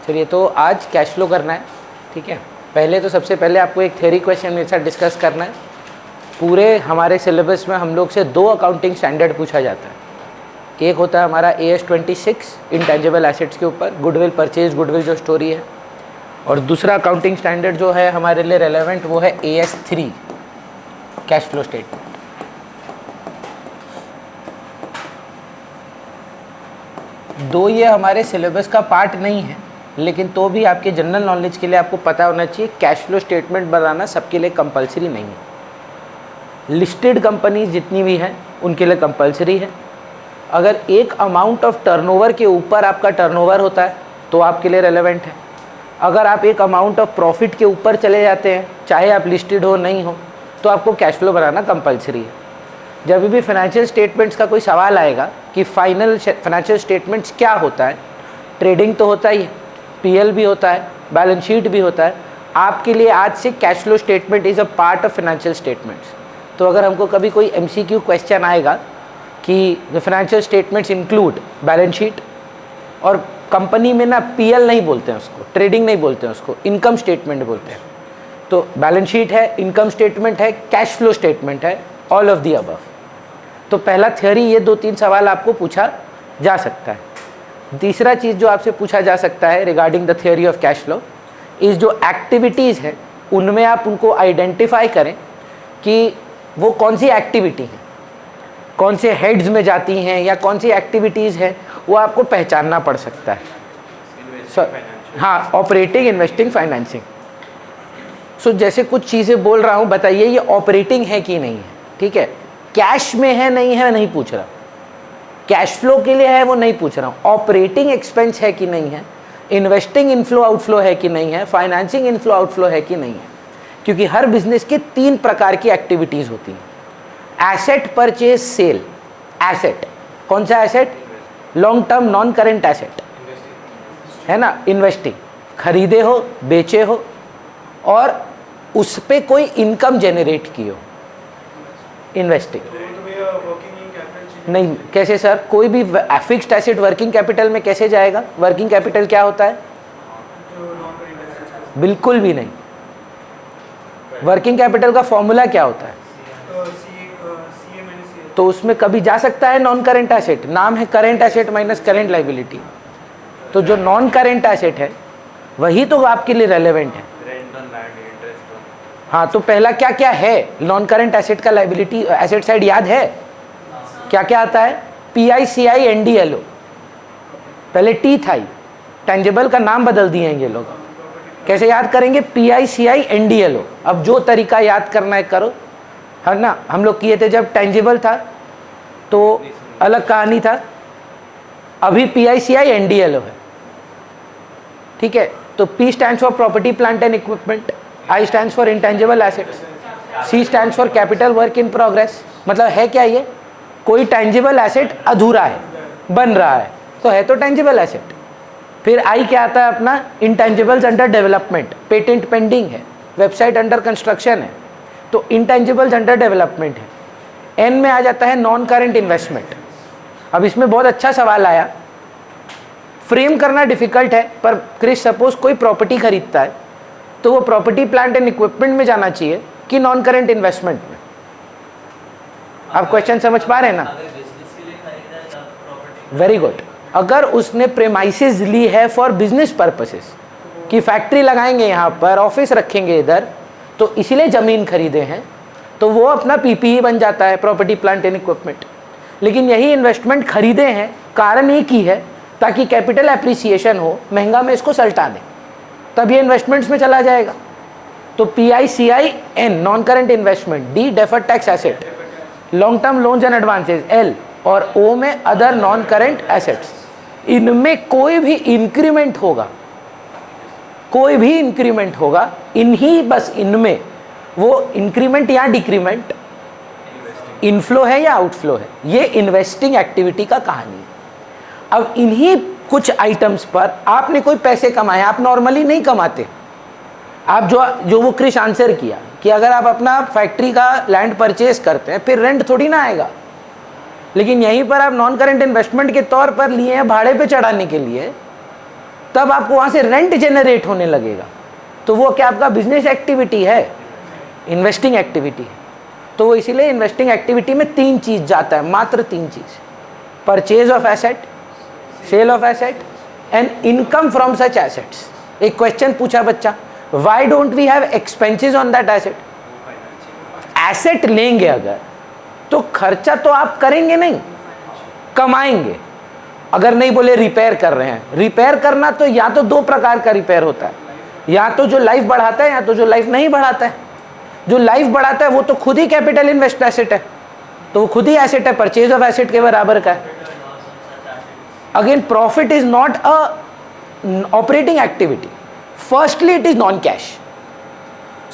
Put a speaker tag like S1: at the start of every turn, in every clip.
S1: चलिए, तो आज कैश फ्लो करना है, ठीक है। पहले तो सबसे पहले आपको एक थ्योरी क्वेश्चन मेरे साथ डिस्कस करना है। पूरे हमारे सिलेबस में हम लोग से 2 अकाउंटिंग स्टैंडर्ड पूछा जाता है। एक होता है हमारा AS 26 इंटेंजिबल एसेट्स के ऊपर, गुडविल परचेज गुडविल जो स्टोरी है, और दूसरा अकाउंटिंग स्टैंडर्ड जो है हमारे लिए रेलेवेंट वो है AS 3 कैश फ्लो स्टेटमेंट। दो ये हमारे सिलेबस का पार्ट नहीं है, लेकिन तो भी आपके जनरल नॉलेज के लिए आपको पता होना चाहिए कैश फ्लो स्टेटमेंट बनाना सबके लिए कंपलसरी नहीं है। लिस्टेड कंपनीज जितनी भी हैं उनके लिए कंपलसरी है। अगर एक अमाउंट ऑफ टर्नओवर के ऊपर आपका टर्नओवर होता है तो आपके लिए रेलेवेंट है। अगर आप एक अमाउंट ऑफ प्रॉफिट के ऊपर चले जाते हैं, चाहे आप लिस्टेड हो नहीं हो, तो आपको कैश फ्लो बनाना कंपलसरी है। जब भी फाइनेंशियल स्टेटमेंट्स का कोई सवाल आएगा कि फाइनल फाइनेंशियल स्टेटमेंट्स क्या होता है, ट्रेडिंग तो होता ही है, PL भी होता है, बैलेंस शीट भी होता है। आपके लिए आज से cash flow statement is a part of financial statements. तो अगर हमको कभी कोई MCQ क्वेश्चन आएगा कि the financial statements include balance sheet, और कंपनी में ना PL नहीं बोलते हैं उसको, ट्रेडिंग नहीं बोलते हैं उसको, इनकम स्टेटमेंट बोलते हैं। तो बैलेंस शीट है, इनकम स्टेटमेंट है, कैश फ्लो स्टेटमेंट है, ऑल ऑफ दी अबव। तो पहला थ्योरी ये 2-3 सवाल आपको पूछा जा सकता है। तीसरा चीज़ जो आपसे पूछा जा सकता है regarding the theory of cash flow इस जो एक्टिविटीज़ हैं उनमें आप उनको आइडेंटिफाई करें कि वो कौन सी एक्टिविटी है, कौन से हेड्स में जाती हैं या कौन सी एक्टिविटीज़ हैं, वो आपको पहचानना पड़ सकता है। हाँ, ऑपरेटिंग, इन्वेस्टिंग, फाइनेंसिंग। सो जैसे कुछ चीज़ें बोल रहा हूँ, बताइए ये ऑपरेटिंग है कि नहीं है, ठीक है। कैश में है नहीं है नहीं पूछ रहा, कैश फ्लो के लिए है वो नहीं पूछ रहा हूँ। ऑपरेटिंग एक्सपेंस है कि नहीं है, इन्वेस्टिंग इनफ्लो आउटफ्लो है कि नहीं है, फाइनेंसिंग इनफ्लो आउटफ्लो है कि नहीं है। क्योंकि हर बिजनेस के 3 प्रकार की एक्टिविटीज़ होती हैं। Asset purchase sale. एसेट कौन सा asset? Long term non current asset है ना। इन्वेस्टिंग, खरीदे हो, बेचे हो और उस पर कोई इनकम जनरेट की हो, इन्वेस्टिंग। नहीं, कैसे सर? कोई भी फिक्स्ड एसेट वर्किंग कैपिटल में कैसे जाएगा? वर्किंग कैपिटल क्या होता है? बिल्कुल भी नहीं। वर्किंग कैपिटल का फॉर्मूला क्या होता है? तो उसमें कभी जा सकता है नॉन करेंट एसेट, नाम है current asset minus current liability. तो जो नॉन करेंट एसेट है वही तो आपके लिए रेलेवेंट है। हाँ, तो पहला क्या क्या है नॉन करेंट एसेट का? लाइबिलिटी एसेट साइड याद है क्या क्या आता है? PICI NDLO। पहले T था, टेंजिबल का नाम बदल दिए हैं ये लोग। कैसे याद करेंगे? PICI NDLO। अब जो तरीका याद करना है करो, है ना। हम लोग किए थे जब टेंजिबल था तो अलग कहानी था, अभी PICI NDLO है, ठीक है। तो P stands for property plant and equipment, I stands for intangible assets, C stands for capital work in progress. मतलब है क्या ये? कोई टेंजिबल एसेट अधूरा है, बन रहा है, तो है तो टेंजिबल एसेट। फिर I क्या आता है अपना? Intangibles under development, patent pending है, वेबसाइट अंडर कंस्ट्रक्शन है, तो इंटेंजिबल्स अंडर डेवलपमेंट है। N में आ जाता है नॉन करेंट इन्वेस्टमेंट। अब इसमें बहुत अच्छा सवाल आया, फ्रेम करना डिफिकल्ट है, पर क्रिस सपोज कोई प्रॉपर्टी खरीदता है तो वो प्रॉपर्टी प्लांट एंड इक्विपमेंट में जाना चाहिए कि नॉन करेंट इन्वेस्टमेंट में? आप क्वेश्चन समझ पा रहे हैं ना? Very good. अगर उसने प्रेमाइसेस ली है फॉर बिजनेस पर्पसेस कि फैक्ट्री लगाएंगे यहाँ पर, ऑफिस रखेंगे इधर, तो इसीलिए ज़मीन खरीदे हैं, तो वो अपना PPE बन जाता है, प्रॉपर्टी प्लांट एंड इक्विपमेंट। लेकिन यही इन्वेस्टमेंट खरीदे हैं, कारण एक ही है ताकि कैपिटल एप्रिसिएशन हो, महंगा में इसको सल्टा दें, तब ये इन्वेस्टमेंट्स में चला जाएगा। तो PICI N non current investment, D deferred tax asset, long term loans and advances L, और O में अदर नॉन करेंट एसेट्स। इनमें कोई भी इंक्रीमेंट होगा, कोई भी इंक्रीमेंट होगा, इन्हीं बस इनमें वो इंक्रीमेंट या डिक्रीमेंट, इनफ्लो है या आउटफ्लो है, ये इन्वेस्टिंग एक्टिविटी का कहानी है। अब इन्हीं कुछ आइटम्स पर आपने कोई पैसे कमाए, आप नॉर्मली नहीं कमाते। आप जो वो क्रिश आंसर किया कि अगर आप अपना फैक्ट्री का लैंड परचेज करते हैं फिर रेंट थोड़ी ना आएगा, लेकिन यहीं पर आप नॉन करेंट इन्वेस्टमेंट के तौर पर लिए हैं भाड़े पे चढ़ाने के लिए, तब आपको वहां से रेंट जनरेट होने लगेगा। तो वो क्या आपका बिजनेस एक्टिविटी है, इन्वेस्टिंग एक्टिविटी है। तो वो इसीलिए इन्वेस्टिंग एक्टिविटी में 3 चीज जाता है, मात्र 3 चीज, purchase of asset, sale of asset and income from such assets. एक क्वेश्चन पूछा बच्चा, why don't we have expenses on that asset? Asset लेंगे अगर तो खर्चा तो आप करेंगे नहीं, कमाएंगे। अगर नहीं बोले रिपेयर कर रहे हैं, रिपेयर करना तो या तो 2 प्रकार का रिपेयर होता है, या तो जो लाइफ बढ़ाता है या तो जो लाइफ नहीं बढ़ाता है। जो लाइफ बढ़ाता है वो तो खुद ही कैपिटल इन्वेस्ट एसेट है, तो वो खुद ही एसेट है, परचेज ऑफ एसेट के बराबर का है। Again profit is not a operating activity, firstly it is non cash.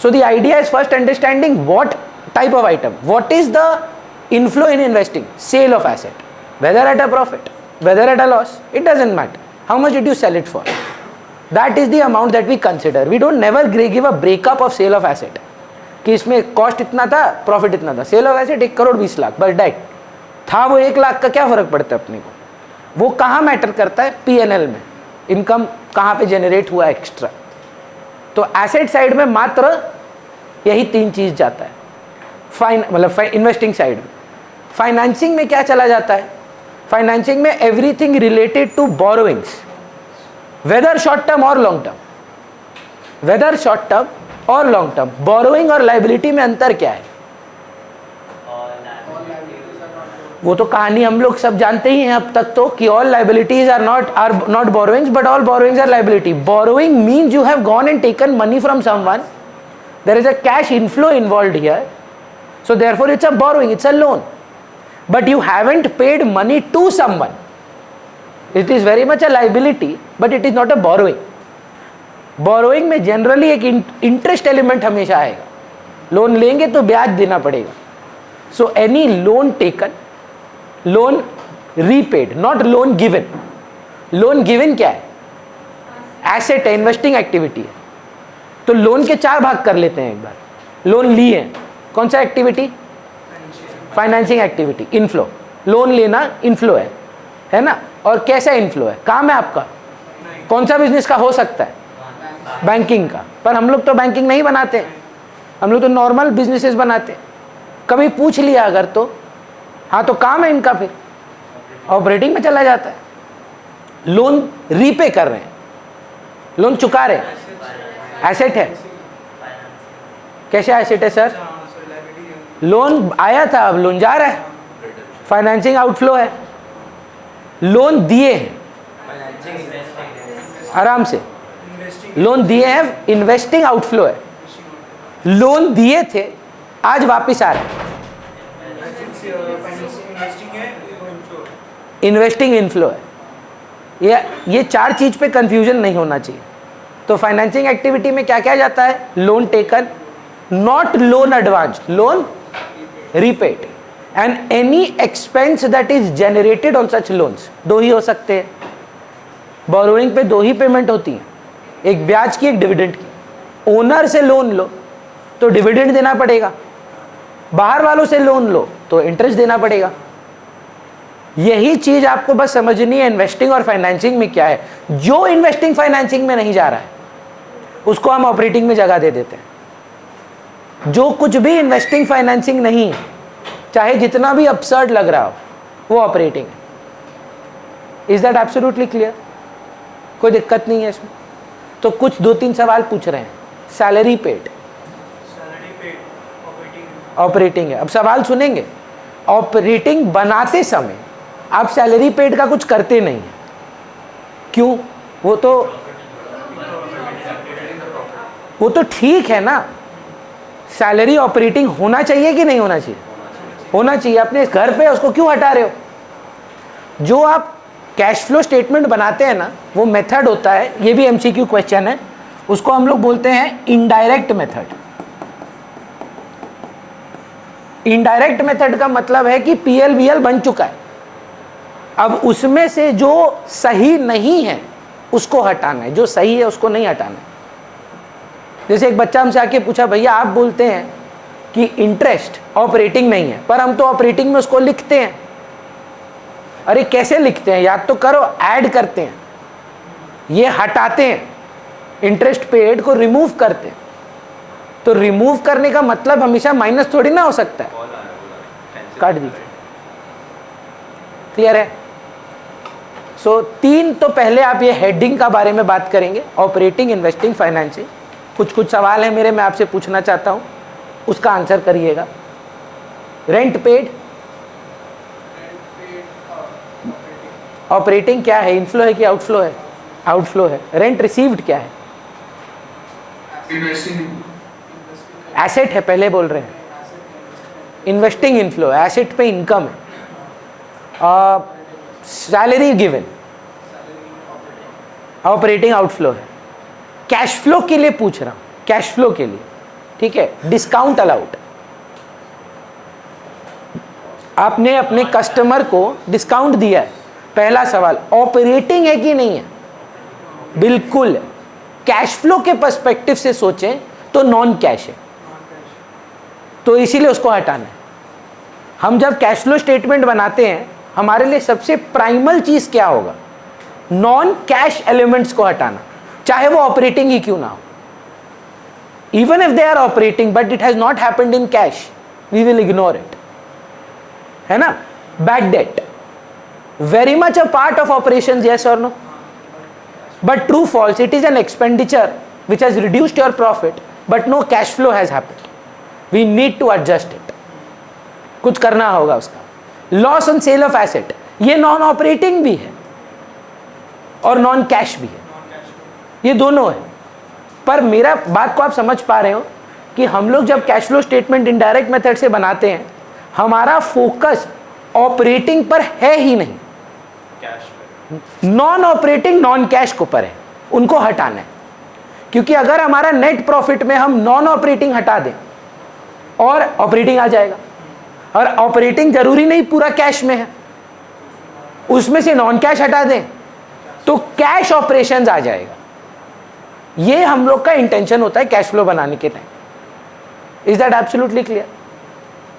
S1: So the idea is first understanding what type of item, what is the inflow in investing, sale of asset, whether at a profit, whether at a loss, it doesn't matter. How much did you sell it for? That is the amount that we consider. We don't never give a breakup of sale of asset. कि इसमें cost इतना था, profit इतना था, sale of asset 1 crore 20 lakh, बस debt था वो 1 लाख का क्या फर्क पड़ता है अपने को? वो कहाँ मैटर करता है? P&L में इनकम कहाँ पे जनरेट हुआ एक्स्ट्रा। तो एसेट साइड में मात्र यही 3 चीज जाता है, मतलब इन्वेस्टिंग साइड में। फाइनेंसिंग में क्या चला जाता है? फाइनेंसिंग में everything related to borrowings, whether short term और long term, whether short term और लॉन्ग टर्म। बोरोइंग और लाइबिलिटी में अंतर क्या है? वो तो कहानी हम लोग सब जानते ही हैं अब तक तो, कि all liabilities are not borrowings but all borrowings are liability. Borrowing means you have gone and taken money from someone, there is a cash inflow involved here, so therefore it's a borrowing, it's a loan, but you haven't paid money to someone. It is very much a liability but it is not a borrowing. Borrowing में generally एक interest element हमेशा आएगा, loan लेंगे तो ब्याज देना पड़ेगा। So any loan taken, loan repaid, not loan given. Loan given क्या है? Asset है, investing activity है। तो लोन के 4 भाग कर लेते हैं एक बार। लोन लिए हैं, कौन सा activity? Financing activity, inflow. Loan लेना इनफ्लो है ना? और कैसा इनफ्लो है? काम है आपका, कौन सा बिजनेस का हो सकता है? बैंकिंग का। पर हम लोग तो बैंकिंग नहीं बनाते हैं, हम लोग तो नॉर्मल बिजनेसेस बनाते हैं। कभी पूछ लिया अगर तो हाँ तो काम है इनका, फिर ऑपरेटिंग में चला जाता है। लोन रीपे कर रहे हैं, लोन चुका रहे हैं, एसेट है। कैसे एसेट है सर? लोन आया था, अब लोन जा रहा है, फाइनेंसिंग आउटफ्लो है। लोन दिए हैं, आराम से लोन दिए हैं, इन्वेस्टिंग आउटफ्लो है। लोन दिए थे, आज वापस आ रहे हैं, इन्वेस्टिंग इनफ्लो है। ये 4 चीज पे कंफ्यूजन नहीं होना चाहिए। तो फाइनेंसिंग एक्टिविटी में क्या क्या जाता है? Loan taken, not loan advance, loan repaid and any expense that is generated on such loans. 2 ही हो सकते हैं, बोरोइंग पे 2 ही पेमेंट होती हैं, एक ब्याज की, एक डिविडेंड की। ओनर से लोन लो तो डिविडेंड देना पड़ेगा, बाहर वालों से लोन लो तो इंटरेस्ट देना पड़ेगा। यही चीज आपको बस समझनी है इन्वेस्टिंग और फाइनेंसिंग में क्या है। जो इन्वेस्टिंग फाइनेंसिंग में नहीं जा रहा है उसको हम ऑपरेटिंग में जगह दे देते हैं। जो कुछ भी इन्वेस्टिंग फाइनेंसिंग नहीं है, चाहे जितना भी अपसर्ड लग रहा हो, वो ऑपरेटिंग है। Is that absolutely clear? कोई दिक्कत नहीं है इसमें? तो कुछ 2-3 सवाल पूछ रहे हैं। सैलरी पेड ऑपरेटिंग है। अब सवाल सुनेंगे। ऑपरेटिंग बनाते समय आप सैलरी पेड का कुछ करते नहीं है, क्यों? वो तो ठीक है ना, सैलरी ऑपरेटिंग होना चाहिए कि नहीं होना चाहिए? होना चाहिए। अपने घर पे उसको क्यों हटा रहे हो? जो आप कैश फ्लो स्टेटमेंट बनाते हैं ना, वो मेथड होता है, ये भी एमसीक्यू क्वेश्चन है, उसको हम लोग बोलते हैं इनडायरेक्ट मेथड। इनडायरेक्ट मेथड का मतलब है कि पीएल बन चुका है, अब उसमें से जो सही नहीं है उसको हटाना है, जो सही है उसको नहीं हटाना है। जैसे एक बच्चा हमसे आके पूछा, भैया आप बोलते हैं कि इंटरेस्ट ऑपरेटिंग नहीं है, पर हम तो ऑपरेटिंग में उसको लिखते हैं। अरे कैसे लिखते हैं? याद तो करो, ऐड करते हैं। ये हटाते हैं, इंटरेस्ट पेड को रिमूव करते हैं। तो रिमूव करने का मतलब हमेशा माइनस थोड़ी ना हो सकता है, काट दीजिए। क्लियर है? सो 3 तो पहले आप ये हेडिंग का बारे में बात करेंगे, ऑपरेटिंग, इन्वेस्टिंग, फाइनेंसिंग। कुछ सवाल है मेरे, मैं आपसे पूछना चाहता हूं, उसका आंसर करिएगा। रेंट पेड, ऑपरेटिंग क्या है, इनफ्लो है कि आउटफ्लो है? आउटफ्लो है। रेंट रिसीव्ड क्या है? एसेट है, पहले बोल रहे हैं। इन्वेस्टिंग इनफ्लो है, एसेट पे इनकम है। सैलरी गिवन, ऑपरेटिंग आउटफ्लो है। कैश फ्लो के लिए पूछ रहा हूं, कैश फ्लो के लिए, ठीक है। डिस्काउंट अलाउड, आपने अपने कस्टमर को डिस्काउंट दिया है। पहला सवाल, ऑपरेटिंग है कि नहीं है? बिल्कुल। कैश फ्लो के पर्सपेक्टिव से सोचें तो नॉन कैश है, तो इसीलिए उसको हटाना है। हम जब कैश फ्लो स्टेटमेंट बनाते हैं, हमारे लिए सबसे प्राइमल चीज क्या होगा? नॉन कैश एलिमेंट्स को हटाना, चाहे वो ऑपरेटिंग ही क्यों ना हो। Even if they are operating but it has not happened in cash, we will ignore it, है ना। Bad debt, very much a part of operations, yes or no? But true false, it is an expenditure which has reduced your profit but no cash flow has happened. We need to adjust it, कुछ करना होगा उसका। Loss on sale of asset, ये non operating भी है और non cash भी है, ये दोनों है। पर मेरा बात को आप समझ पा रहे हो कि हम लोग जब cash flow statement indirect method से बनाते हैं, हमारा फोकस ऑपरेटिंग पर है ही नहीं, नॉन ऑपरेटिंग नॉन कैश को पर है, उनको हटाना है। क्योंकि अगर हमारा नेट प्रॉफिट में हम नॉन ऑपरेटिंग हटा दें और ऑपरेटिंग आ जाएगा, और ऑपरेटिंग जरूरी नहीं पूरा कैश में है, उसमें से नॉन कैश हटा दें तो कैश ऑपरेशंस आ जाएगा। ये हम लोग का इंटेंशन होता है कैश फ्लो बनाने के time. Is that absolutely clear?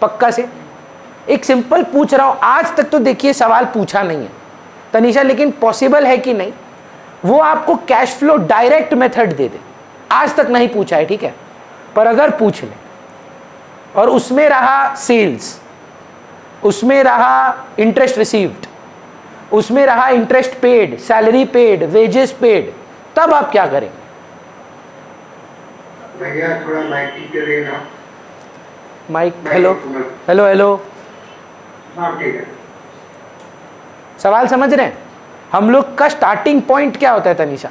S1: पक्का से? एक सिंपल पूछ रहा हूं, आज तक तो देखिए सवाल पूछा नहीं है तनीषा, लेकिन पॉसिबल है कि नहीं वो आपको कैश फ्लो डायरेक्ट मेथड दे दे। आज तक नहीं पूछा है, ठीक है, पर अगर पूछ ले और उसमें रहा सेल्स, उसमें रहा इंटरेस्ट रिसीव्ड, उसमें रहा interest paid, salary paid, wages paid, तब आप क्या करेंगे?
S2: भैया थोड़ा माइक ठीक करेगा।
S1: माइक, हेलो हेलो हेलो,
S2: हाँ ठीक है।
S1: सवाल समझ रहे हैं? हम लोग का स्टार्टिंग पॉइंट क्या होता है Tanisha?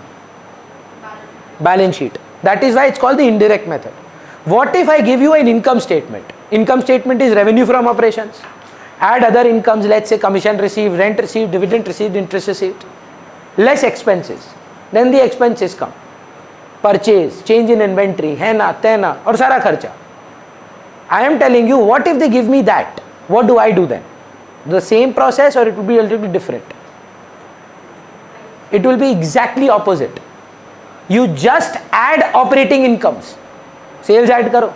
S1: Balance sheet. That is why it's called the indirect method. What if I give you an income statement? Income statement is revenue from operations, add other incomes, let's say commission received, rent received, dividend received, interest received, less expenses, then the expenses come, purchase, change in inventory, है ना तेना और सारा खर्चा। I am telling you, what if they give me that? What do I do then? The same process or it will be a little bit different? It will be exactly opposite. You just add operating incomes, sales add करो,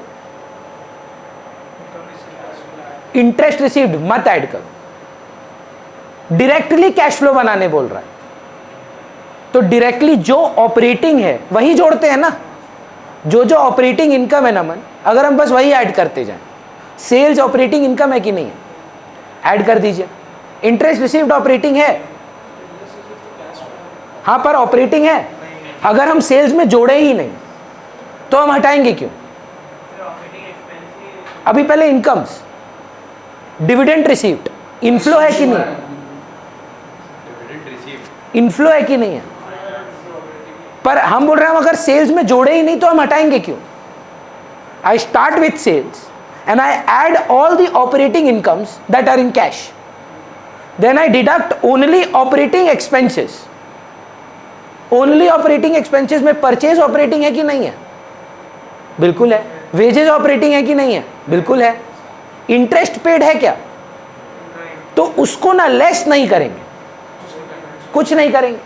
S1: interest received मत add करो, directly cash flow बनाने बोल रहा है। तो directly जो operating है वही जोड़ते हैं ना, जो जो ऑपरेटिंग इनकम है ना मन, अगर हम बस वही ऐड करते जाएं। सेल्स ऑपरेटिंग इनकम है कि नहीं है? ऐड कर दीजिए। इंटरेस्ट रिसीव्ड ऑपरेटिंग है, हाँ पर ऑपरेटिंग है। अगर हम सेल्स में जोड़े ही नहीं तो हम हटाएंगे क्यों? अभी पहले इनकम्स, डिविडेंड रिसीव्ड, इनफ्लो है कि नहीं? इनफ्लो है कि नहीं है? पर हम बोल रहे हैं अगर सेल्स में जोड़े ही नहीं तो हम हटाएंगे क्यों? I start with sales and I add all the operating incomes that are in cash, then I deduct only operating expenses. Only operating expenses में परचेज ऑपरेटिंग है कि नहीं है? बिल्कुल है। वेजेज ऑपरेटिंग है कि नहीं है? बिल्कुल है। इंटरेस्ट पेड है क्या? तो उसको ना लेस नहीं करेंगे, कुछ नहीं करेंगे।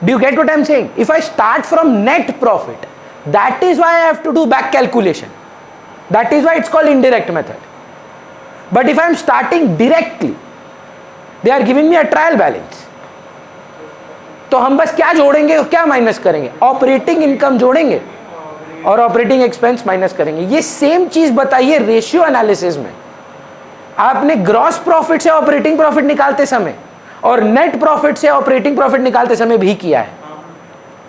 S1: Do you get what I am saying? If I start from net profit, that is why I have to do back calculation, that is why it's called indirect method. But if I am starting directly, they are giving me a trial balance, तो हम बस क्या जोड़ेंगे और क्या minus करेंगे? Operating income जोड़ेंगे और ऑपरेटिंग एक्सपेंस माइनस करेंगे। ये सेम चीज बताइए रेशियो एनालिसिस में। आपने ग्रॉस प्रॉफिट से ऑपरेटिंग प्रॉफिट निकालते समय और नेट प्रॉफिट से ऑपरेटिंग प्रॉफिट निकालते समय भी किया है,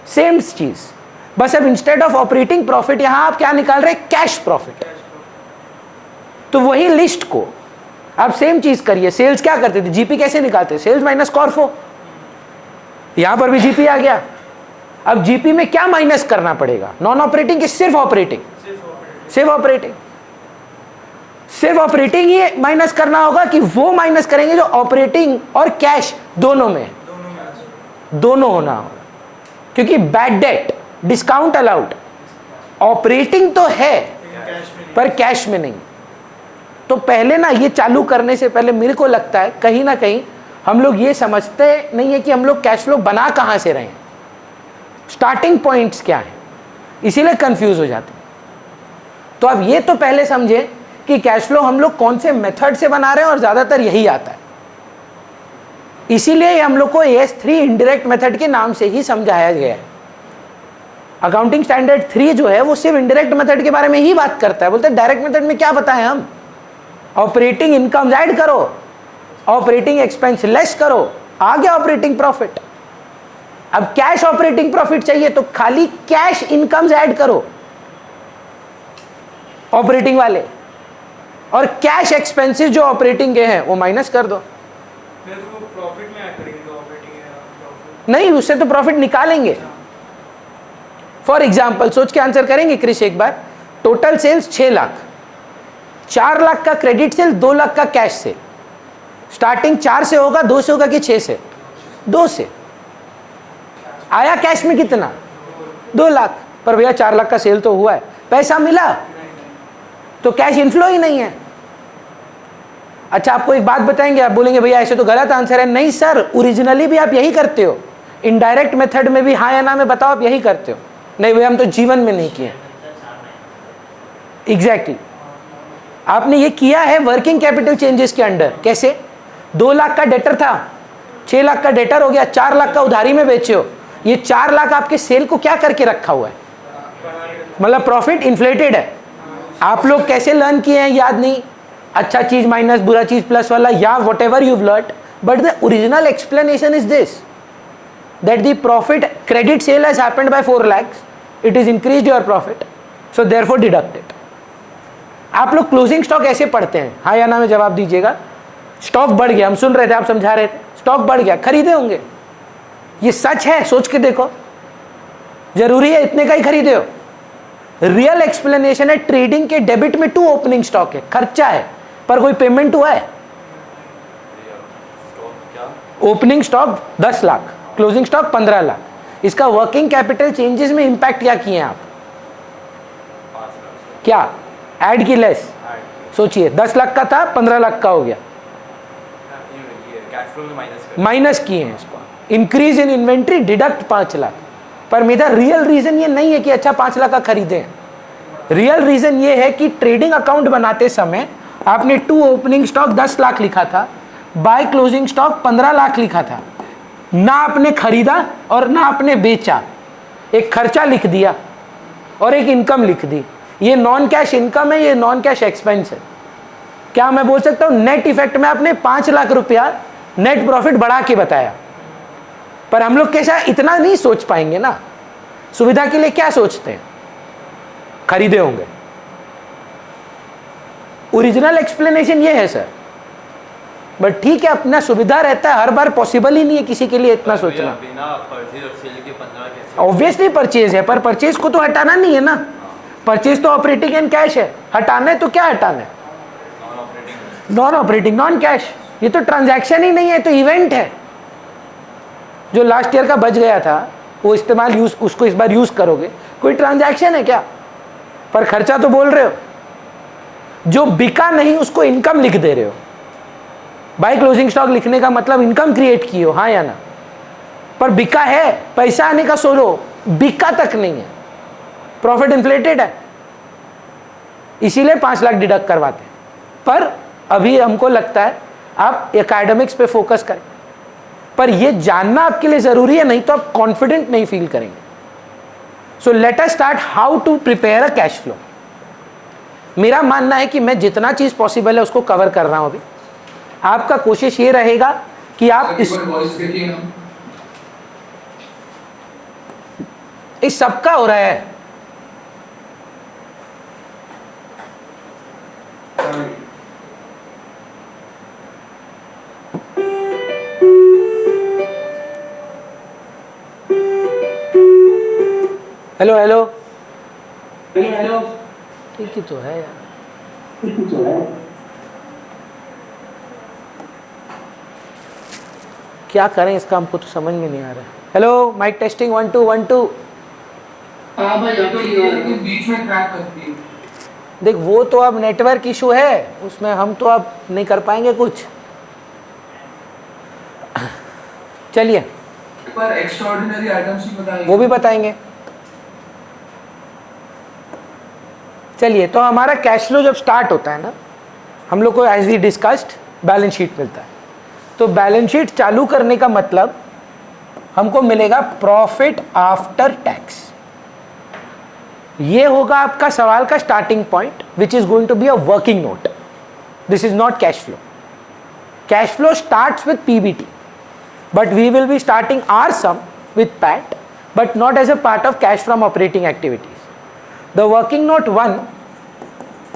S1: सेम चीज। बस अब इंस्टेड ऑफ ऑपरेटिंग प्रॉफिट यहां आप क्या निकाल रहे हैं? Cash profit. तो वही लिस्ट को आप सेम चीज करिए। सेल्स क्या करते थे? जीपी कैसे निकालते? सेल्स माइनस कॉर्फो। यहां पर भी जीपी आ गया। अब जीपी में क्या माइनस करना पड़ेगा? नॉन ऑपरेटिंग की सिर्फ ऑपरेटिंग? सिर्फ ऑपरेटिंग। सिर्फ ऑपरेटिंग ही माइनस करना होगा कि वो माइनस करेंगे जो ऑपरेटिंग और कैश दोनों में, दोनों होना होगा। क्योंकि bad debt, discount allowed, operating तो है पर कैश में नहीं। तो पहले ना ये चालू करने से पहले मेरे को लगता है कहीं ना कहीं हम लोग ये समझते नहीं है कि हम लोग कैश फ्लो बना कहां से रहे हैं, स्टार्टिंग पॉइंट्स क्या है, इसीलिए कंफ्यूज हो जाते हैं। तो अब ये तो पहले समझे कि कैश फ्लो हम लोग कौन से मेथड से बना रहे हैं और ज्यादातर यही आता है। इसीलिए हम लोग को AS3 इनडायरेक्ट मेथड के नाम से ही समझाया गया है। अकाउंटिंग स्टैंडर्ड 3 जो है वो सिर्फ इनडायरेक्ट मेथड के बारे में ही बात करता है। बोलते हैं डायरेक्ट मेथड में क्या बताएं हम? ऑपरेटिंग इनकम ऐड करो, ऑपरेटिंग एक्सपेंस लेस करो, आ गया ऑपरेटिंग प्रॉफिट। अब कैश ऑपरेटिंग प्रॉफिट चाहिए तो खाली कैश इनकम्स ऐड करो ऑपरेटिंग वाले, और कैश एक्सपेंसेस जो ऑपरेटिंग के हैं वो माइनस कर दो।
S3: प्रॉफिट में ऐड करेंगे तो ऑपरेटिंग
S1: नहीं, उससे तो प्रॉफिट निकालेंगे। फॉर एग्जाम्पल सोच के आंसर करेंगे क्रिश एक बार। टोटल सेल्स 6 लाख, 4 लाख का क्रेडिट सेल, 2 लाख का कैश सेल। स्टार्टिंग 4 से होगा, 2 से होगा कि 6 से? 2 से। आया कैश में कितना? 2 लाख। पर भैया 4 लाख का सेल तो हुआ है, पैसा मिला तो कैश इनफ्लो ही नहीं है। अच्छा आपको एक बात बताएंगे, आप बोलेंगे भैया ऐसे तो गलत आंसर है। नहीं सर, ओरिजिनली भी आप यही करते हो। इनडायरेक्ट मेथड में भी हाँ या ना में बताओ आप यही करते हो। नहीं भैया हम तो जीवन में नहीं किए। एग्जैक्टली आपने ये किया है वर्किंग कैपिटल चेंजेस के अंडर। कैसे? 2 लाख का डेटर था, 6 लाख का डेटर हो गया, 4 लाख का उधारी में बेचे हो। ये 4 लाख आपके सेल को क्या करके रखा हुआ है? मतलब प्रॉफिट इन्फ्लेटेड है। आप लोग कैसे लर्न किए हैं याद नहीं, अच्छा चीज माइनस बुरा चीज प्लस वाला, या what ever you learn, but the original explanation is this, that the profit credit sale has happened bye 4 lakhs, it is increased your profit, so therefore deduct it. आप लोग क्लोजिंग स्टॉक ऐसे पढ़ते हैं, हाँ या ना में जवाब दीजिएगा। स्टॉक बढ़ गया, हम सुन रहे थे, आप समझा रहे थे, स्टॉक बढ़ गया, खरीदे होंगे। ये सच है? सोच के देखो, जरूरी है इतने का ही खरीदे हो? रियल एक्सप्लेनेशन है ट्रेडिंग के डेबिट में 2 ओपनिंग स्टॉक है, खर्चा है पर कोई पेमेंट हुआ है? Opening stock 10 lakh, closing stock 15 lakh. इसका वर्किंग कैपिटल चेंजेस में इंपैक्ट क्या किए हैं आप? क्या ऐड की लेस? सोचिए 10 लाख का था, 15 लाख का हो गया, माइनस किए हैं इसको। Increase in inventory, deduct 5 lakh. पर मेरा रियल रीजन ये नहीं है कि अच्छा 5 लाख का खरीदे। रियल रीजन ये है कि ट्रेडिंग अकाउंट बनाते समय आपने 2 ओपनिंग स्टॉक 10 लाख लिखा था, बाय क्लोजिंग स्टॉक 15 लाख लिखा था। ना आपने खरीदा और ना आपने बेचा, एक खर्चा लिख दिया और एक इनकम लिख दी। ये नॉन कैश इनकम है, ये नॉन कैश एक्सपेंस है। क्या मैं बोल सकता हूं नेट इफेक्ट में आपने 5 लाख रुपया नेट प्रॉफिट बढ़ा के बताया? पर हम लोग कैसा इतना नहीं सोच पाएंगे ना। सुविधा के लिए क्या सोचते हैं? खरीदे होंगे। ओरिजिनल एक्सप्लेनेशन ये है सर, बट ठीक है अपना सुविधा रहता है, हर बार पॉसिबल ही नहीं है किसी के लिए इतना सोचना। ऑब्वियसली परचेज है, पर परचेज को तो हटाना नहीं है ना। परचेज तो ऑपरेटिंग एंड कैश है, हटाना है तो क्या हटाना है? Non operating, non cash. ये तो ट्रांजैक्शन ही नहीं है, तो इवेंट है। जो लास्ट ईयर का बच गया था वो इस्तेमाल यूज, उसको इस बार यूज करोगे, कोई ट्रांजैक्शन है क्या? पर खर्चा तो बोल रहे हो। जो बिका नहीं उसको इनकम लिख दे रहे हो। बाय क्लोजिंग स्टॉक लिखने का मतलब इनकम क्रिएट की हो, हाँ या ना? पर बिका है, पैसा आने का सोलो, बिका तक नहीं है, प्रॉफिट इन्फ्लेटेड है, इसीलिए 5 लाख डिडक्ट करवाते हैं। पर अभी हमको लगता है आप एकेडमिक्स पे फोकस करें। पर ये जानना आपके लिए जरूरी है, नहीं तो आप कॉन्फिडेंट नहीं फील करेंगे। So let us start how to prepare a cash flow. मेरा मानना है कि मैं जितना चीज पॉसिबल है उसको कवर कर रहा हूं अभी। आपका कोशिश ये रहेगा कि आप इस सबका हो रहा है। हेलो हेलो
S2: हेलो
S1: ठीक ही तो है यार। क्या करें इसका हमको तो समझ में नहीं आ रहा है। Hello mike testing 1 2 1 2।
S2: हाँ भाई अब तो ये बीच में क्रैक करती है।
S1: देख वो तो अब नेटवर्क इशू है, उसमें हम तो अब नहीं कर पाएंगे कुछ। चलिए
S2: पर एक्स्ट्राऑर्डिनरी आइटम्स ही बताइए।
S1: वो भी बताएंगे। चलिए तो हमारा कैश फ्लो जब स्टार्ट होता है ना, हम लोग को as we discussed balance sheet मिलता है। तो बैलेंस शीट चालू करने का मतलब हमको मिलेगा प्रॉफिट आफ्टर टैक्स। ये होगा आपका सवाल का starting point, which is going to be a working note. This is not cash flow. Cash flow starts with PBT, but we will be starting our sum with PAT, but not as a part of cash from operating activities. The working note 1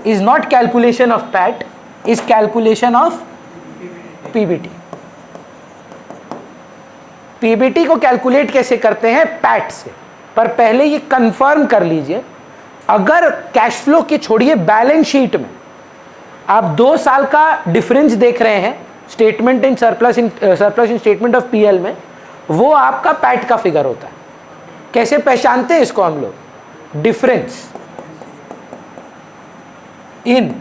S1: is not calculation of PAT, is calculation of PBT. PBT को calculate कैसे करते हैं? PAT से। पर पहले ये confirm कर लीजिए, अगर कैश फ्लो के छोड़िए बैलेंस शीट में आप 2 साल का डिफरेंस देख रहे हैं statement in surplus in statement of PL में, वो आपका पैट का फिगर होता है। कैसे पहचानते हैं इसको हम लोग? Difference in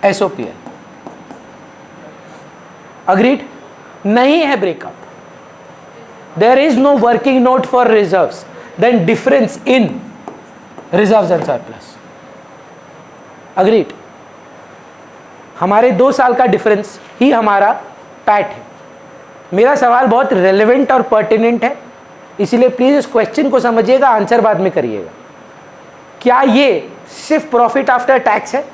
S1: SOPL. अग्रीड? नहीं है breakup, there is no working note for reserves, then difference in reserves and surplus. Agreed? हमारे 2 साल का डिफरेंस ही हमारा पैट है। मेरा सवाल बहुत रेलेवेंट और पर्टिनेंट है, इसीलिए प्लीज इस क्वेश्चन को समझिएगा, आंसर बाद में करिएगा। क्या ये सिर्फ प्रॉफिट आफ्टर टैक्स है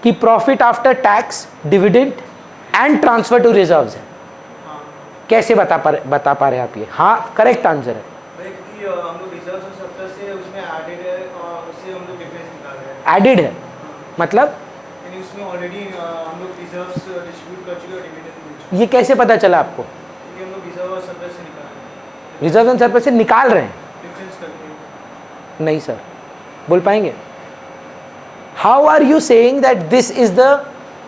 S1: कि profit after tax, dividend and transfer to reserves है? कैसे बता पा रहे हैं आप ये? हाँ करेक्ट आंसर है।
S3: क्योंकि हम लोग रिजर्व्स और सरप्लस से उसमें एडेड है और उससे हम लोग डिफरेंस निकाल रहे हैं।
S1: एडेड है मतलब
S3: उसमें ऑलरेडी हम लोग रिजर्व्स डिस्ट्रीब्यूट कर चुके हैं, डिविडेंड।
S1: ये कैसे पता चला आपको?
S3: क्योंकि हम लोग रिजर्व और सरप्लस से निकाल रहे हैं।
S1: रिजर्व एंड सरप्लस से निकाल रहे हैं?
S3: डिफरेंस करके।
S1: नहीं सर, बोल पाएंगे? How are you saying that this is the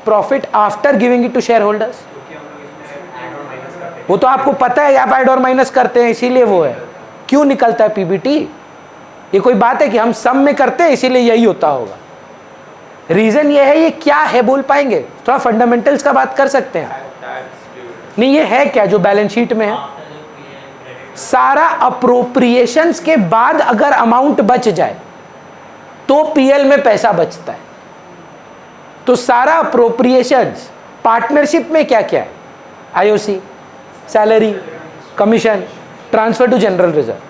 S1: profit after giving it to shareholders? वो तो आपको पता है आप ऐड और माइनस करते हैं, इसीलिए वो है। क्यों निकलता है पीबीटी? ये कोई बात है कि हम सम में करते हैं इसीलिए यही होता होगा? रीजन ये है, ये क्या है बोल पाएंगे? थोड़ा फंडामेंटल्स का बात कर सकते हैं? नहीं, ये है क्या जो बैलेंस शीट में है? सारा अप्रोप्रिएशंस के बाद अगर अमाउंट बच जाए तो पीएल में पैसा बचता है। तो सारा अप्रोप्रिएशंस पार्टनरशिप में क्या क्या है? IOC, salary, commission, transfer to general reserve.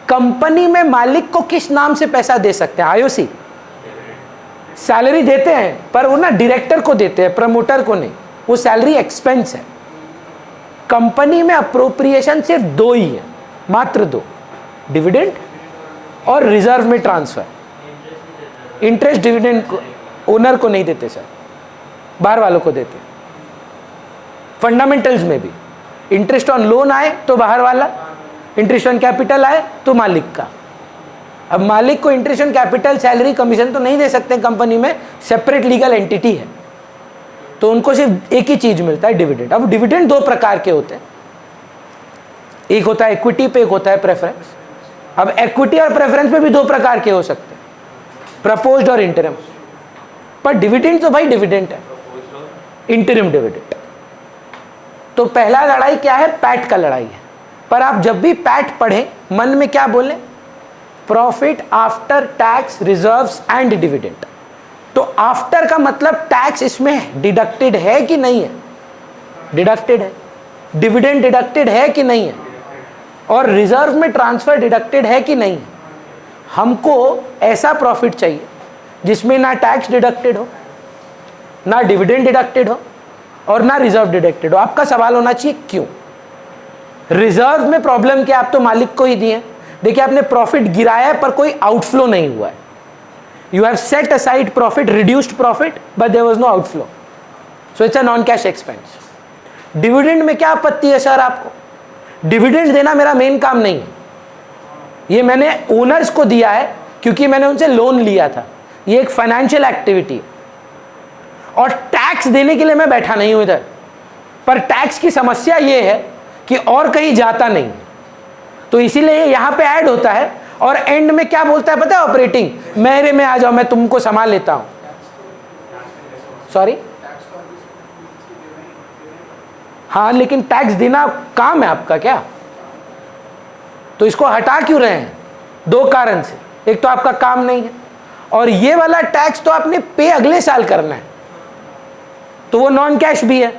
S1: Company में मालिक को किस नाम से पैसा दे सकते हैं? आईओसी। सैलरी देते हैं पर वो ना डायरेक्टर को देते हैं, प्रमोटर को नहीं, वो सैलरी एक्सपेंस है। कंपनी में अप्रोप्रिएशन सिर्फ 2 ही है, मात्र 2, डिविडेंड और रिजर्व में ट्रांसफर। इंटरेस्ट डिविडेंड ओनर को नहीं देते सर, बाहर वालों को देते हैं। फंडामेंटल्स में भी इंटरेस्ट ऑन लोन आए तो बाहर वाला, इंटरेस्ट ऑन कैपिटल आए तो मालिक का। अब मालिक को interest on capital, salary, commission तो नहीं दे सकते, कंपनी में सेपरेट लीगल एंटिटी है तो उनको सिर्फ एक ही चीज मिलता है, डिविडेंड। अब डिविडेंड 2 प्रकार के होते हैं, एक होता है इक्विटी पे, एक होता है प्रेफरेंस। अब इक्विटी और प्रेफरेंस पे भी 2 प्रकार के हो सकते हैं, प्रपोज्ड और इंटरिम। पर डिविडेंड तो भाई डिविडेंड है, इंटरिम डिविडेंड। तो पहला लड़ाई क्या है? पैट का लड़ाई है। पर आप जब भी पैट पढ़ें मन में क्या बोलें? Profit after tax, reserves and dividend. तो आफ्टर का मतलब टैक्स इसमें डिडक्टेड है कि नहीं है? डिडक्टेड है। डिविडेंड डिडक्टेड है कि नहीं है, और रिजर्व में ट्रांसफर डिडक्टेड है कि नहीं है। हमको ऐसा प्रॉफिट चाहिए जिसमें ना टैक्स डिडक्टेड हो, ना डिविडेंड डिडक्टेड हो, और ना रिजर्व डिडक्टेड हो। आपका सवाल होना चाहिए क्यों? रिजर्व में प्रॉब्लम क्या, आप तो मालिक को ही दिए। देखिए, आपने प्रॉफिट गिराया है पर कोई आउटफ्लो नहीं हुआ है। You have set aside profit, reduced profit, but there was no outflow, so it's a non cash expense. Dividend में क्या आपत्ति है सर आपको? डिविडेंड देना मेरा मेन काम नहीं है, ये मैंने ओनर्स को दिया है क्योंकि मैंने उनसे लोन लिया था। ये एक फाइनेंशियल एक्टिविटी है, और टैक्स देने के लिए मैं बैठा नहीं हूं इधर। पर टैक्स की समस्या ये है कि और कहीं जाता नहीं, तो इसीलिए यहां पे ऐड होता है। और एंड में क्या बोलता है पता है ऑपरेटिंग, मेरे में आ जाओ, मैं तुमको संभाल लेता हूं। सॉरी, हाँ, लेकिन टैक्स देना काम है आपका क्या? तो इसको हटा क्यों रहे हैं? दो कारण से, एक तो आपका काम नहीं है, और ये वाला टैक्स तो आपने पे अगले साल करना है, तो वो नॉन कैश भी है,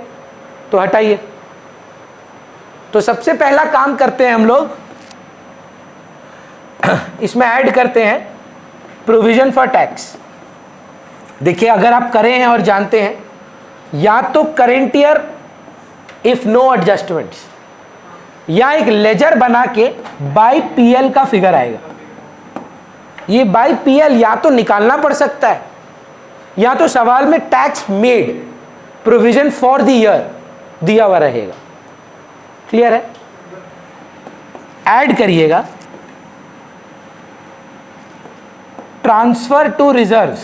S1: तो हटाइए। तो सबसे पहला काम करते हैं हम लोग, इसमें ऐड करते हैं प्रोविजन फॉर टैक्स। देखिए, अगर आप करें हैं और जानते हैं, या तो current year if no adjustments, या एक लेजर बना के बाय पीएल का फिगर आएगा। ये बाय पीएल या तो निकालना पड़ सकता है, या तो सवाल में tax made provision for the year दिया हुआ रहेगा। क्लियर है? ऐड करिएगा transfer to reserves.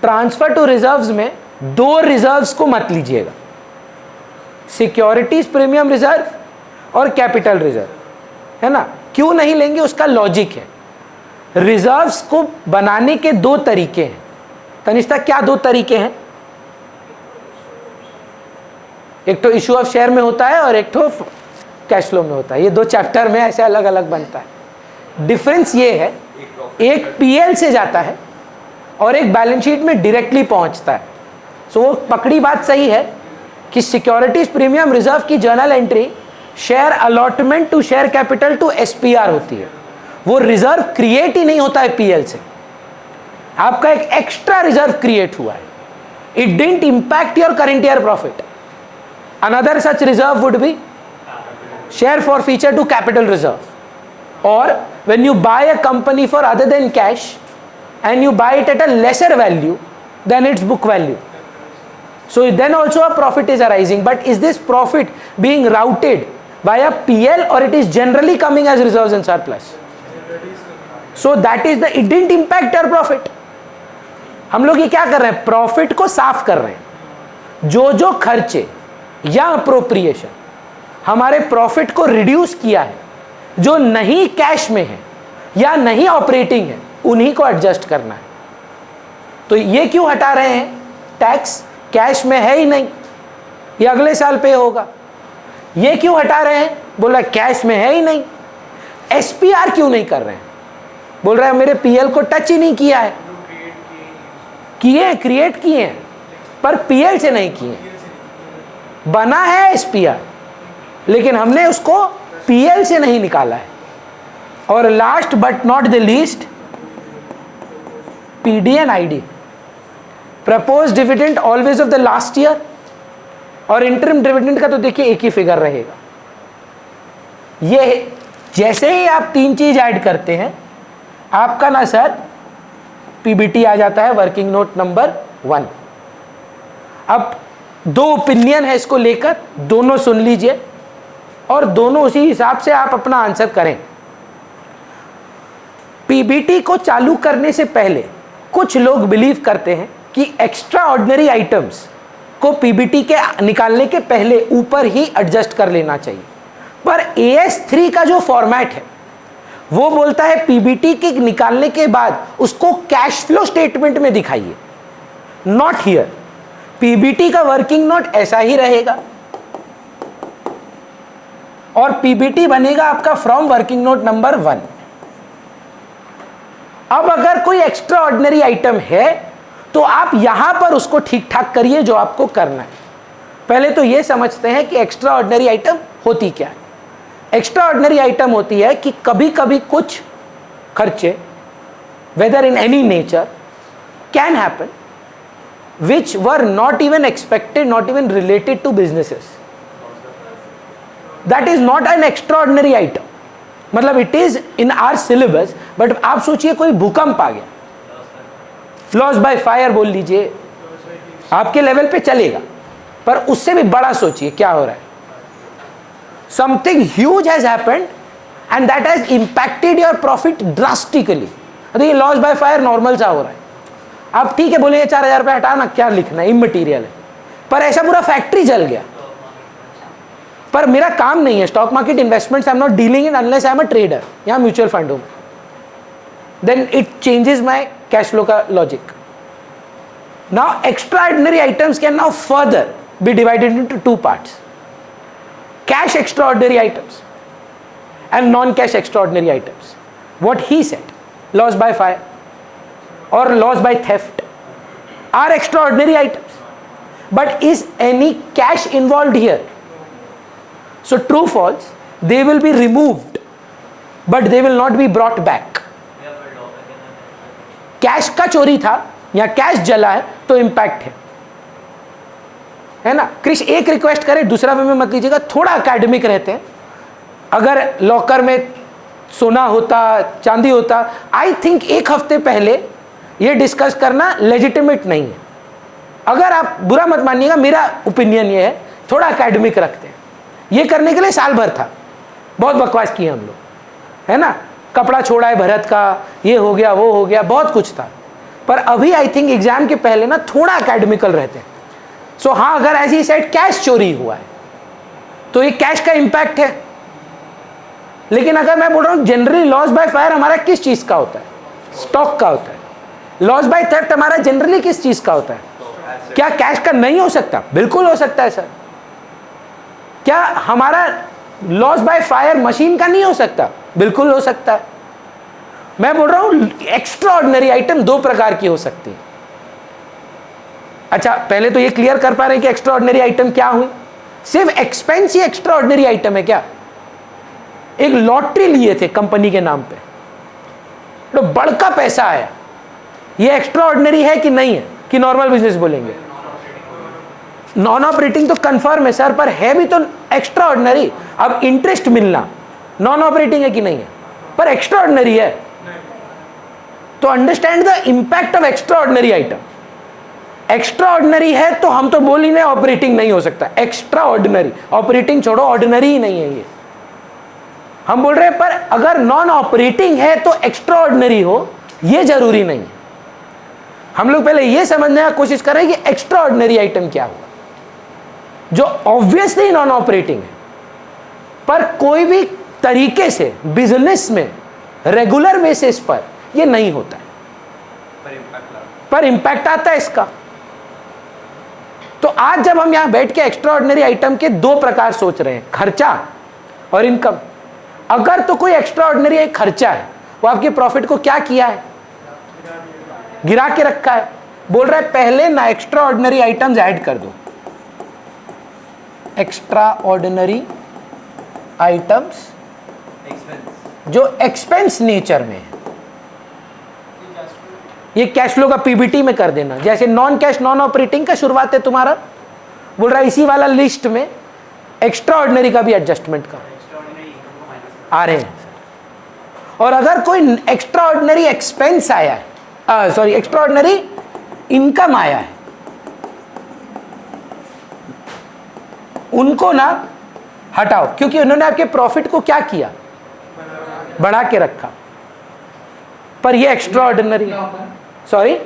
S1: Transfer to reserves में दो रिजर्व्स को मत लीजिएगा, सिक्योरिटीज प्रीमियम रिजर्व और कैपिटल रिजर्व, है ना। क्यों नहीं लेंगे उसका लॉजिक है। रिजर्व्स को बनाने के दो तरीके हैं। तनिष्ठा, क्या दो तरीके हैं? एक तो इशू ऑफ शेयर में होता है और एक तो कैश फ्लो में होता है। ये दो चैप्टर में ऐसे अलग अलग बनता है। डिफरेंस ये है, एक पीएल से जाता है और एक बैलेंस शीट में डायरेक्टली पहुंचता है। सो वो पकड़ी बात सही है कि सिक्योरिटीज प्रीमियम रिजर्व की journal entry share allotment to share capital to SPR होती है। वो रिजर्व क्रिएट ही नहीं होता है पीएल से, आपका एक एक्स्ट्रा रिजर्व क्रिएट हुआ है। It didn't impact your current year profit. Another such reserve would be share forfeiture to capital reserve, or when you buy a company for other than cash and you buy it at a lesser value than its book value, so then also a profit is arising. But is this profit being routed via PL or it is generally coming as reserves and surplus? So that is the, it didn't impact your profit. हम लोग ये क्या कर रहे हैं? Profit को साफ कर रहे हैं। जो जो खर्चे या अप्रोप्रिएशन हमारे प्रॉफिट को रिड्यूस किया है, जो नहीं कैश में है या नहीं ऑपरेटिंग है, उन्हीं को एडजस्ट करना है। तो ये क्यों हटा रहे हैं? टैक्स कैश में है ही नहीं, ये अगले साल पे होगा। ये क्यों हटा रहे हैं? बोला कैश में है ही नहीं। एसपीआर क्यों नहीं कर रहे हैं? बोल रहे हैं मेरे पीएल को टच ही नहीं किया है। किए, क्रिएट किए हैं, पर पीएल से नहीं किए। बना है एसपीआर, लेकिन हमने उसको पीएल से नहीं निकाला है। और last but not the least, PD and ID, propose dividend always of the last year, और इंटरिम डिविडेंड का तो देखिए एक ही फिगर रहेगा। ये जैसे ही आप तीन चीज ऐड करते हैं, आपका ना सर पीबीटी आ जाता है, वर्किंग नोट नंबर 1। अब दो ओपिनियन है इसको लेकर, दोनों सुन लीजिए और दोनों उसी हिसाब से आप अपना आंसर करें। पीबीटी को चालू करने से पहले कुछ लोग बिलीव करते हैं कि एक्स्ट्रा ऑर्डिनरी आइटम्स को पीबीटी के निकालने के पहले ऊपर ही एडजस्ट कर लेना चाहिए। पर AS3 का जो फॉर्मेट है वो बोलता है पीबीटी के निकालने के बाद उसको कैश फ्लो स्टेटमेंट में दिखाइए, नॉट हियर। पीबीटी का वर्किंग नोट ऐसा ही रहेगा और पीबीटी बनेगा आपका फ्रॉम वर्किंग नोट नंबर 1। अब अगर कोई एक्स्ट्रा ऑर्डिनरी आइटम है तो आप यहां पर उसको ठीक ठाक करिए जो आपको करना है। पहले तो ये समझते हैं कि एक्स्ट्रा ऑर्डिनरी आइटम होती क्या है। एक्स्ट्रा ऑर्डिनरी आइटम होती है कि कभी कभी कुछ खर्चे, whether in any nature, can happen which were not even expected, not even related to businesses. That is not an extraordinary item. मतलब it is in our syllabus, but आप सोचिए कोई भूकंप आ गया, लॉस बाय फायर बोल लीजिए, आपके level पे चलेगा, पर उससे भी बड़ा सोचिए क्या हो रहा है। Something huge has happened and that has impacted your profit drastically. अरे ये लॉस बाय फायर नॉर्मल सा हो रहा है, आप ठीक है बोले 4,000 रुपये हटाना, क्या लिखना है, इमटेरियल है, पर ऐसा पूरा फैक्ट्री जल गया, पर मेरा काम नहीं है stock market investments, I am not dealing in unless I am a trader या म्यूचुअल फंड हूं, then it changes my cash flow का लॉजिक। Now extraordinary items can now further be divided into two parts, cash extraordinary items and non cash extraordinary items. What he said, loss by fire or loss by theft are extraordinary items, but is any cash involved here? So true false, they will be removed but they will not be brought back. Cash का चोरी था या cash जला है तो impact है ना। क्रिश एक रिक्वेस्ट करे, दूसरा वे में मत लीजिएगा, थोड़ा एकेडमिक रहते हैं। अगर लॉकर में सोना होता, चांदी होता, आई थिंक एक हफ्ते पहले ये डिस्कस करना लेजिटिमेट नहीं है। अगर आप बुरा मत मानिएगा, मेरा ओपिनियन ये है, थोड़ा एकेडमिक रखते हैं। ये करने के लिए साल भर था, बहुत बकवास किए हम लोग, है ना, कपड़ा छोड़ा है भरत का, ये हो गया वो हो गया, बहुत कुछ था, पर अभी आई थिंक एग्जाम के पहले ना थोड़ा एकेडमिकल रहते हैं। सो हाँ, अगर ऐसी साइड कैश चोरी हुआ है तो ये कैश का इंपैक्ट है, लेकिन अगर मैं बोल रहा हूँ जनरली लॉस बाय फायर हमारा किस चीज का होता है, स्टॉक का होता है। लॉस बाय थेफ्ट हमारा जनरली किस चीज का होता है? क्या कैश का नहीं हो सकता? बिल्कुल हो सकता है सर। क्या हमारा लॉस बाय फायर मशीन का नहीं हो सकता? बिल्कुल हो सकता है। मैं बोल रहा हूं एक्स्ट्रा ऑर्डिनरी आइटम दो प्रकार की हो सकती है। अच्छा, पहले तो ये क्लियर कर पा रहे हैं कि एक्स्ट्रा ऑर्डिनरी आइटम क्या हुई। सिर्फ एक्सपेंस ही एक्स्ट्रा ऑर्डिनरी आइटम है क्या? एक लॉटरी लिए थे कंपनी के नाम पे, तो बड़का पैसा आया, ये एक्स्ट्रा ऑर्डिनरी है कि नहीं है, कि नॉर्मल बिजनेस बोलेंगे? नॉन ऑपरेटिंग तो कंफर्म है सर, पर है भी तो एक्स्ट्रा ऑर्डिनरी। अब इंटरेस्ट मिलना नॉन ऑपरेटिंग है कि नहीं है, पर एक्स्ट्रा ऑर्डिनरी है। तो understand the impact of extra ordinary item. Extra ordinary है तो हम तो बोल ही नहीं ऑपरेटिंग नहीं हो सकता, एक्स्ट्रा ऑर्डिनरी, ऑपरेटिंग छोड़ो, ऑर्डिनरी ही नहीं है ये, हम बोल रहे हैं। पर अगर नॉन ऑपरेटिंग है तो एक्स्ट्रा ऑर्डिनरी हो, ये जरूरी नहीं है। हम लोग पहले ये समझने की कोशिश कर रहे हैं कि एक्स्ट्रा ऑर्डिनरी आइटम क्या हुआ, जो ऑब्वियसली नॉन ऑपरेटिंग है, पर कोई भी तरीके से बिजनेस में रेगुलर बेसिस पर ये नहीं होता है, पर इंपैक्ट आता है इसका। तो आज जब हम यहां बैठ के एक्स्ट्रा ऑर्डिनरी आइटम के दो प्रकार सोच रहे हैं, खर्चा और इनकम। अगर तो कोई एक्स्ट्रा ऑर्डिनरी एक खर्चा है, वो आपके प्रॉफिट को क्या किया है? गिरा के रखा है। बोल रहा है पहले ना एक्स्ट्रा ऑर्डिनरी आइटम्स ऐड कर दो, एक्स्ट्रा ऑर्डिनरी आइटम्स जो एक्सपेंस नेचर में है, ये कैश फ्लो का पीबीटी में कर देना। जैसे नॉन कैश नॉन ऑपरेटिंग का शुरुआत है तुम्हारा, बोल रहा है इसी वाला लिस्ट में एक्स्ट्रा ऑर्डिनरी का भी एडजस्टमेंट करो, आ रहे हैं। और अगर कोई एक्स्ट्रा ऑर्डिनरी एक्सपेंस आया है, सॉरी एक्स्ट्रा ऑर्डिनरी इनकम आया है, उनको ना हटाओ, क्योंकि उन्होंने आपके प्रॉफिट को क्या किया? बढ़ा के रखा। पर ये एक्स्ट्रा ऑर्डिनरी, सॉरी